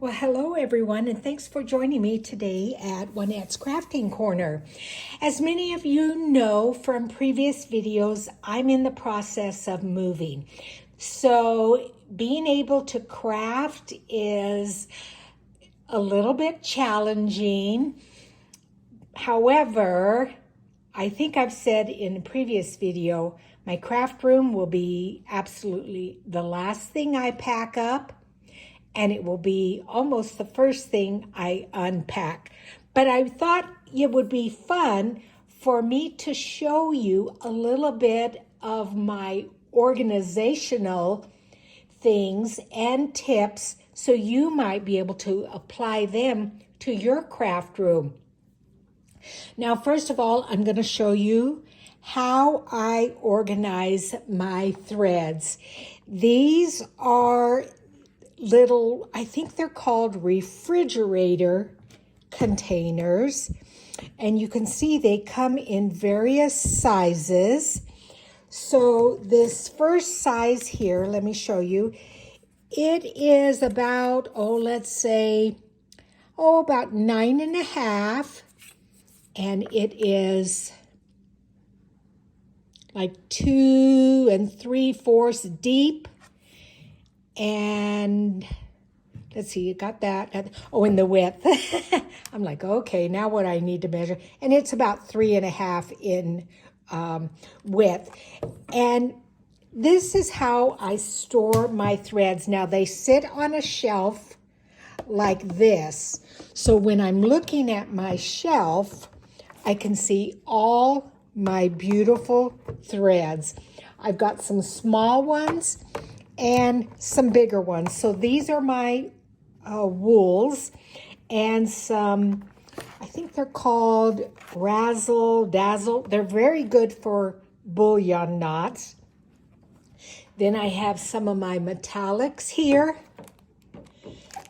Well, hello everyone, and thanks for joining me today at Juanette's Crafting Corner. As many of you know from previous videos, I'm in the process of moving. So being able to craft is a little bit challenging. However, I think I've said in a previous video, my craft room will be absolutely the last thing I pack up. And it will be almost the first thing I unpack. But I thought it would be fun for me to show you a little bit of my organizational things and tips so you might be able to apply them to your craft room. Now, first of all, I'm going to show you how I organize my threads. These are little, I think they're called refrigerator containers, and you can see they come in various sizes. So this first size here, let me show you, it is about, let's say, about 9.5, and it is like 2 3/4 deep. And let's see, you got that. Oh, and the width. I'm like, okay, now what I need to measure. And it's about 3.5 in width. And this is how I store my threads. Now, they sit on a shelf like this. So when I'm looking at my shelf, I can see all my beautiful threads. I've got some small ones and some bigger ones. So these are my wools, and some, I think they're called Razzle Dazzle. They're very good for bullion knots. Then I have some of my metallics here,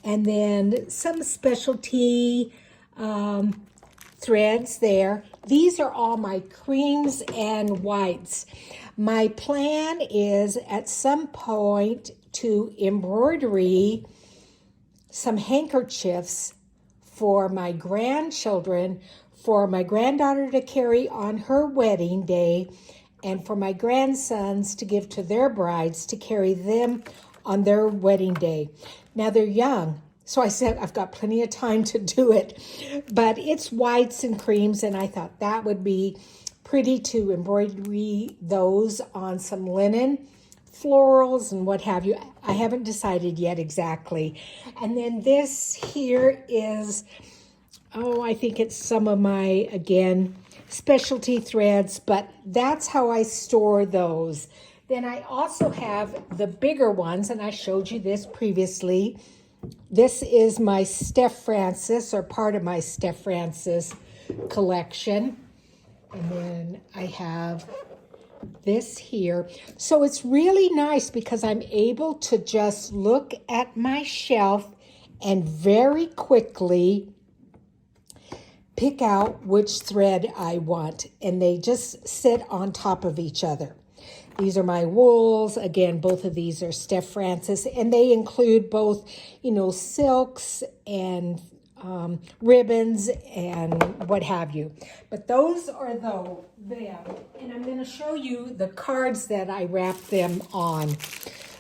and then some specialty threads there. These are all my creams and whites. My plan is at some point to embroidery some handkerchiefs for my grandchildren, for my granddaughter to carry on her wedding day, and for my grandsons to give to their brides to carry them on their wedding day. Now they're young, so I said I've got plenty of time to do it, but it's whites and creams, and I thought that would be pretty to embroidery those on some linen, florals, and what have you. I haven't decided yet exactly. And then this here is, I think it's some of my, again, specialty threads, but that's how I store those. Then I also have the bigger ones, and I showed you this previously. This is my Steph Francis, or part of my Steph Francis collection. And then I have this here. So it's really nice because I'm able to just look at my shelf and very quickly pick out which thread I want. And they just sit on top of each other. These are my wools. Again, both of these are Steph Francis, and they include both, silks and ribbons and what have you. But those are them. And I'm going to show you the cards that I wrap them on.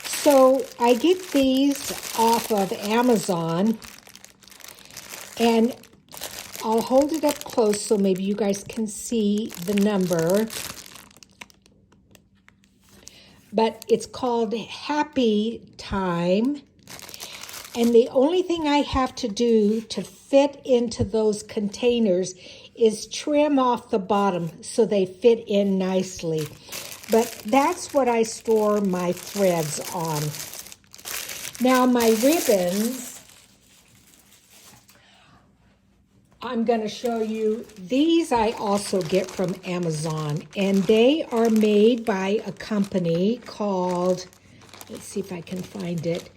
So I get these off of Amazon, and I'll hold it up close so maybe you guys can see the number. But it's called Happy Time. And the only thing I have to do to fit into those containers is trim off the bottom so they fit in nicely. But that's what I store my threads on. Now my ribbons, I'm going to show you. These I also get from Amazon, and they are made by a company called, let's see if I can find it,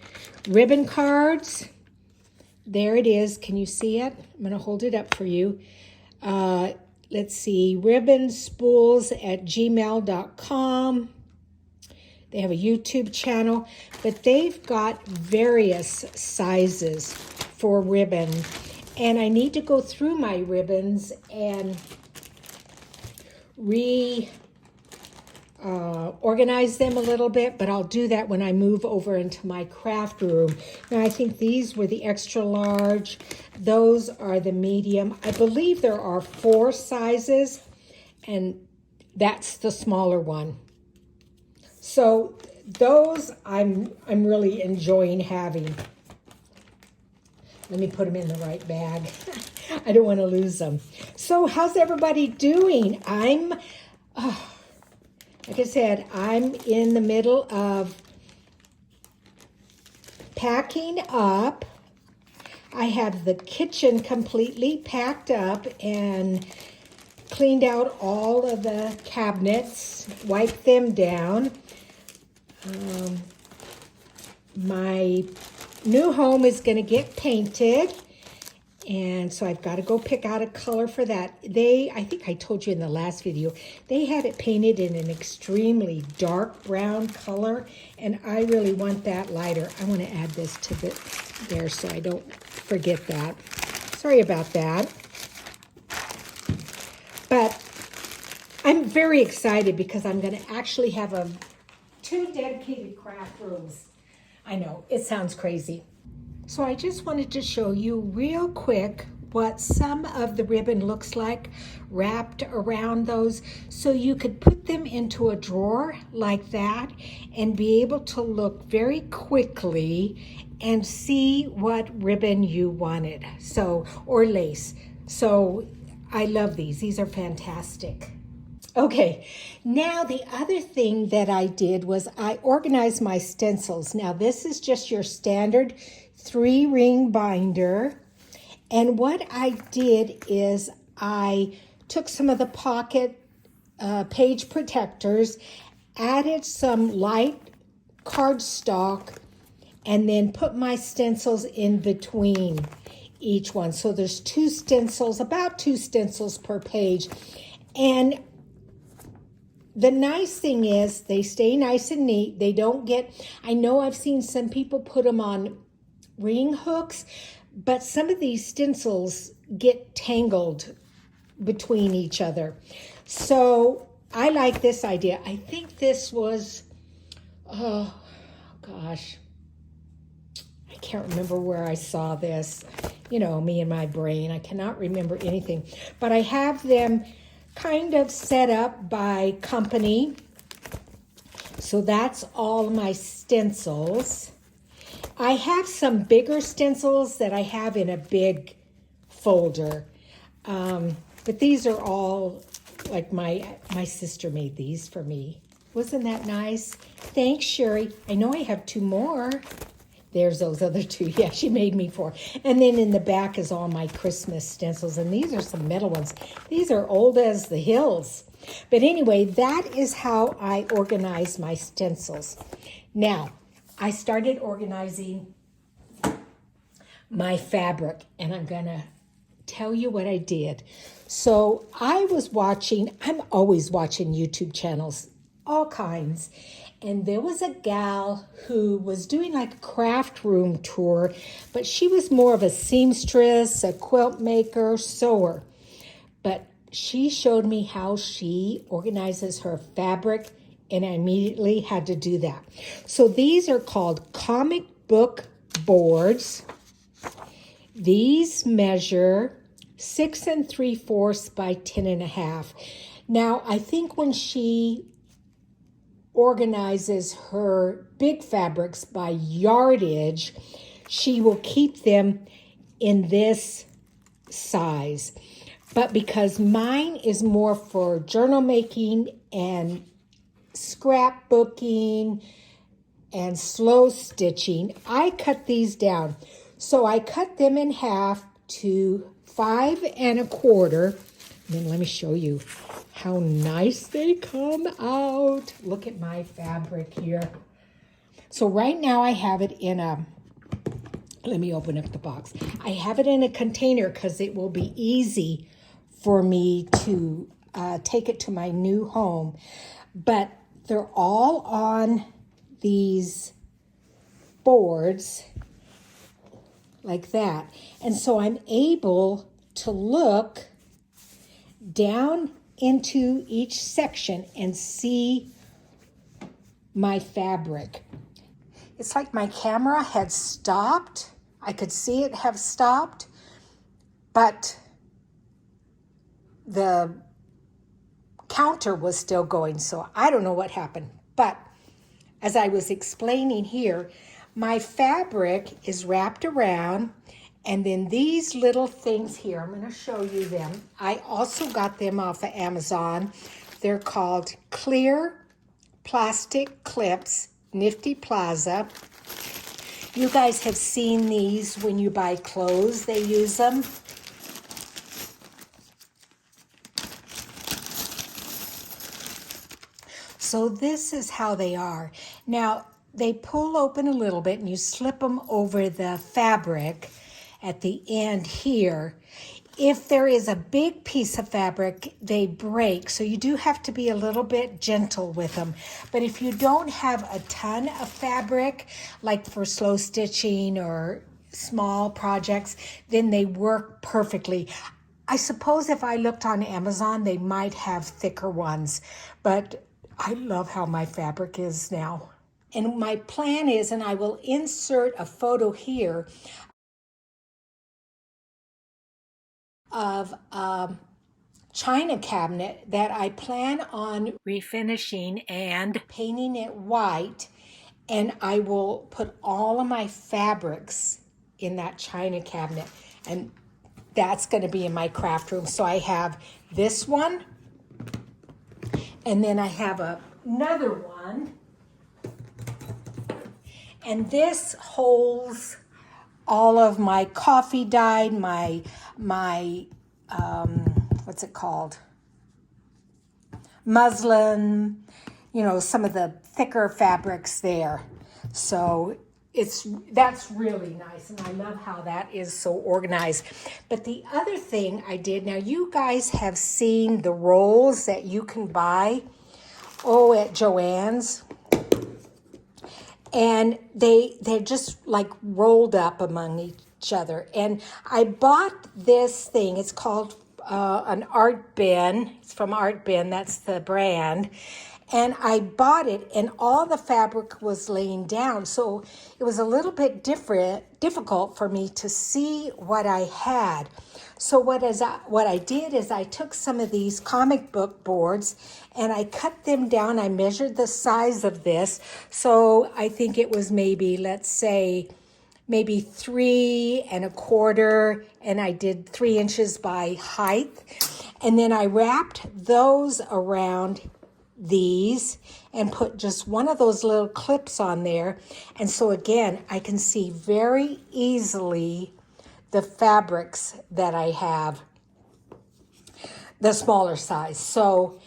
Ribbon Cards. There it is. Can you see it? I'm going to hold it up for you. Let's see, ribbonspools@gmail.com. They have a YouTube channel, but they've got various sizes. for ribbon. And I need to go through my ribbons and organize them a little bit, but I'll do that when I move over into my craft room. Now, I think these were the extra large. Those are the medium. I believe there are 4 sizes, and that's the smaller one. So those I'm really enjoying having. Let me put them in the right bag. I don't want to lose them. So how's everybody doing? Like I said, I'm in the middle of packing up. I have the kitchen completely packed up and cleaned out all of the cabinets, wiped them down. My new home is going to get painted, and so I've got to go pick out a color for that. I think I told you in the last video, they had it painted in an extremely dark brown color, and I really want that lighter. I want to add this to there so I don't forget that. Sorry about that. But I'm very excited because I'm going to actually have 2 dedicated craft rooms. I know, it sounds crazy. So I just wanted to show you real quick what some of the ribbon looks like wrapped around those, so you could put them into a drawer like that and be able to look very quickly and see what ribbon you wanted, or lace. So I love these. These are fantastic. Okay, now the other thing that I did was I organized my stencils. Now this is just your standard 3-ring binder. And what I did is I took some of the pocket page protectors, added some light cardstock, and then put my stencils in between each one. So there's 2 stencils, about 2 stencils per page. And the nice thing is they stay nice and neat. They don't I know I've seen some people put them on ring hooks, but some of these stencils get tangled between each other. So I like this idea. I think this was, oh gosh, I can't remember where I saw this. You know, me and my brain, I cannot remember anything. But I have them kind of set up by company. So that's all my stencils. I have some bigger stencils that I have in a big folder. But these are all, like my sister made these for me. Wasn't that nice? Thanks, Sherry. I know I have 2 more. There's those other 2. Yeah, she made me 4. And then in the back is all my Christmas stencils. And these are some metal ones. These are old as the hills. But anyway, that is how I organize my stencils. Now, I started organizing my fabric. And I'm going to tell you what I did. So I was watching, I'm always watching YouTube channels, all kinds. And there was a gal who was doing like a craft room tour, but she was more of a seamstress, a quilt maker, sewer. But she showed me how she organizes her fabric, and I immediately had to do that. So these are called comic book boards. These measure 6 3/4 by 10 1/2. Now, I think when she organizes her big fabrics by yardage, she will keep them in this size. But because mine is more for journal making and scrapbooking and slow stitching, I cut these down. So I cut them in half to 5 1/4. And then let me show you how nice they come out. Look at my fabric here. So right now I have it in let me open up the box. I have it in a container because it will be easy for me to take it to my new home. But they're all on these boards. like that. And so I'm able to look down into each section and see my fabric. It's like my camera had stopped. I could see it have stopped, but the counter was still going, so I don't know what happened. But as I was explaining here, my fabric is wrapped around, and then these little things here, I'm going to show you them. I also got them off of Amazon. They're called clear plastic clips, Nifty Plaza. You guys have seen these when you buy clothes, they use them. So this is how they are. Now, they pull open a little bit and you slip them over the fabric at the end here. If there is a big piece of fabric, they break. So you do have to be a little bit gentle with them. But if you don't have a ton of fabric, like for slow stitching or small projects, then they work perfectly. I suppose if I looked on Amazon, they might have thicker ones, but I love how my fabric is now. And my plan is, and I will insert a photo here of a china cabinet that I plan on refinishing and painting it white. And I will put all of my fabrics in that china cabinet. And that's going to be in my craft room. So I have this one. And then I have another one. And this holds all of my coffee dye, my what's it called? Muslin, you know, some of the thicker fabrics there. So that's really nice, and I love how that is so organized. But the other thing I did, now you guys have seen the rolls that you can buy, at Joann's, and they're just like rolled up among each other. And I bought this thing. It's called an Art Bin. It's from Art Bin. That's the brand. And I bought it, and all the fabric was laying down. So it was a little bit difficult for me to see what I had. So what I did is I took some of these comic book boards and I cut them down. I measured the size of this. So I think it was maybe 3 1/4, and I did 3 inches by height. And then I wrapped those around these and put just one of those little clips on there. And so again, I can see very easily the fabrics that I have, the smaller size. So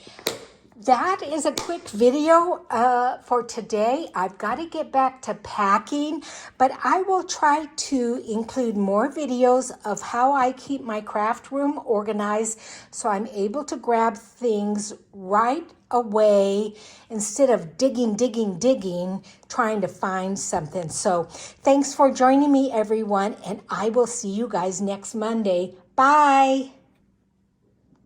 that is a quick video for today. I've got to get back to packing, but I will try to include more videos of how I keep my craft room organized so I'm able to grab things right away instead of digging, trying to find something. So thanks for joining me, everyone, and I will see you guys next Monday. Bye.